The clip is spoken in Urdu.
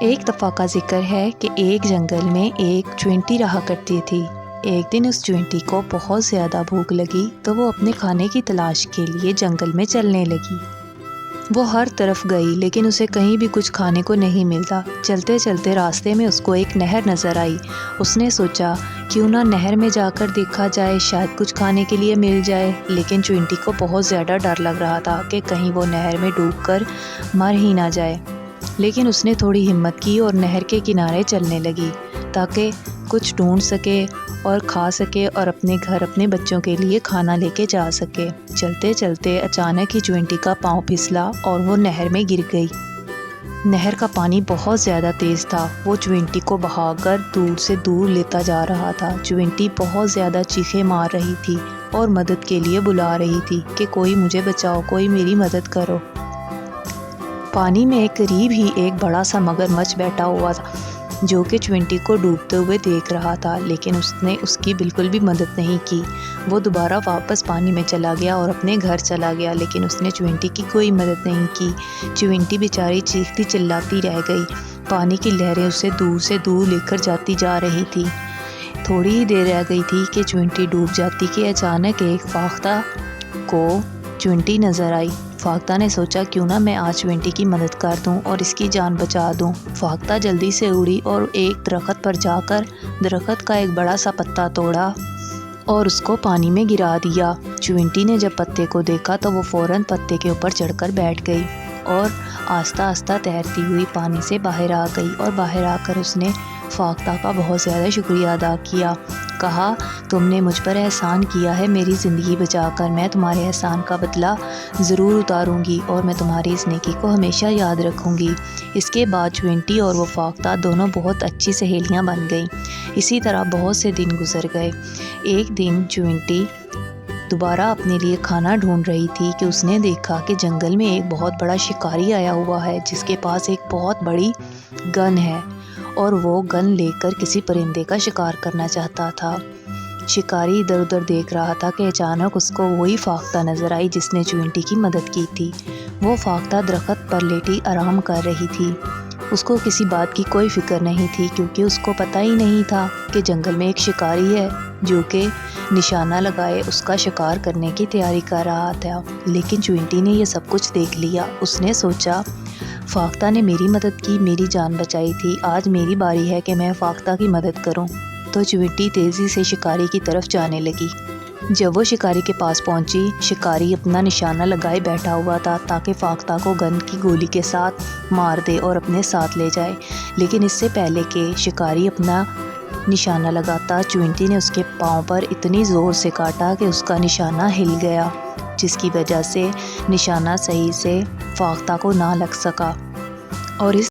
ایک دفعہ کا ذکر ہے کہ ایک جنگل میں ایک چونٹی رہا کرتی تھی۔ ایک دن اس چونٹی کو بہت زیادہ بھوک لگی تو وہ اپنے کھانے کی تلاش کے لیے جنگل میں چلنے لگی۔ وہ ہر طرف گئی لیکن اسے کہیں بھی کچھ کھانے کو نہیں ملتا۔ چلتے چلتے راستے میں اس کو ایک نہر نظر آئی۔ اس نے سوچا کیوں نہ نہر میں جا کر دیکھا جائے، شاید کچھ کھانے کے لیے مل جائے، لیکن چونٹی کو بہت زیادہ ڈر لگ رہا تھا کہ کہیں وہ نہر میں ڈوب کر مر ہی نہ جائے۔ لیکن اس نے تھوڑی ہمت کی اور نہر کے کنارے چلنے لگی تاکہ کچھ ڈھونڈ سکے اور کھا سکے اور اپنے گھر اپنے بچوں کے لیے کھانا لے کے جا سکے۔ چلتے چلتے اچانک ہی چونٹی کا پاؤں پھسلا اور وہ نہر میں گر گئی۔ نہر کا پانی بہت زیادہ تیز تھا، وہ چونٹی کو بہا کر دور سے دور لیتا جا رہا تھا۔ چونٹی بہت زیادہ چیخیں مار رہی تھی اور مدد کے لیے بلا رہی تھی کہ کوئی مجھے بچاؤ، کوئی میری مدد کرو۔ پانی میں قریب ہی ایک بڑا سا مگرمچھ بیٹھا ہوا تھا جو کہ چونٹی کو ڈوبتے ہوئے دیکھ رہا تھا، لیکن اس نے اس کی بالکل بھی مدد نہیں کی۔ وہ دوبارہ واپس پانی میں چلا گیا اور اپنے گھر چلا گیا، لیکن اس نے چونٹی کی کوئی مدد نہیں کی۔ چونٹی بیچاری چیختی چلاتی رہ گئی۔ پانی کی لہریں اسے دور سے دور لے کر جاتی جا رہی تھی۔ تھوڑی ہی دیر رہ گئی تھی کہ چونٹی ڈوب جاتی کہ اچانک ایک فاختہ کو چونٹی نظر آئی۔ فاختہ نے سوچا کیوں نہ میں آج چونٹی کی مدد کر دوں اور اس کی جان بچا دوں۔ فاختہ جلدی سے اڑی اور ایک درخت پر جا کر درخت کا ایک بڑا سا پتا توڑا اور اس کو پانی میں گرا دیا۔ چونٹی نے جب پتے کو دیکھا تو وہ فوراً پتے کے اوپر چڑھ کر بیٹھ گئی اور آہستہ آہستہ تیرتی ہوئی پانی سے باہر آ گئی، اور باہر آ کر اس نے فاختہ کا بہت زیادہ شکریہ ادا کیا۔ کہا تم نے مجھ پر احسان کیا ہے میری زندگی بچا کر، میں تمہارے احسان کا بدلہ ضرور اتاروں گی اور میں تمہاری اس نیکی کو ہمیشہ یاد رکھوں گی۔ اس کے بعد چونٹی اور وہ فاختہ دونوں بہت اچھی سہیلیاں بن گئیں۔ اسی طرح بہت سے دن گزر گئے۔ ایک دن چونٹی دوبارہ اپنے لیے کھانا ڈھونڈ رہی تھی کہ اس نے دیکھا کہ جنگل میں ایک بہت بڑا شکاری آیا ہوا ہے جس کے پاس ایک بہت بڑی گن ہے اور وہ گن لے کر کسی پرندے کا شکار کرنا چاہتا تھا۔ شکاری ادھر ادھر دیکھ رہا تھا کہ اچانک اس کو وہی فاختہ نظر آئی جس نے چونٹی کی مدد کی تھی۔ وہ فاختہ درخت پر لیٹی آرام کر رہی تھی۔ اس کو کسی بات کی کوئی فکر نہیں تھی کیونکہ اس کو پتہ ہی نہیں تھا کہ جنگل میں ایک شکاری ہے جو کہ نشانہ لگائے اس کا شکار کرنے کی تیاری کر رہا تھا۔ لیکن چونٹی نے یہ سب کچھ دیکھ لیا۔ اس نے سوچا فاختہ نے میری مدد کی، میری جان بچائی تھی، آج میری باری ہے کہ میں فاختہ کی مدد کروں۔ تو چونٹی تیزی سے شکاری کی طرف جانے لگی۔ جب وہ شکاری کے پاس پہنچی، شکاری اپنا نشانہ لگائے بیٹھا ہوا تھا تاکہ فاختہ کو گن کی گولی کے ساتھ مار دے اور اپنے ساتھ لے جائے۔ لیکن اس سے پہلے کہ شکاری اپنا نشانہ لگاتا، چونٹی نے اس کے پاؤں پر اتنی زور سے کاٹا کہ اس کا نشانہ ہل گیا، جس کی وجہ سے نشانہ صحیح سے فاختہ کو نہ لگ سکا اور اس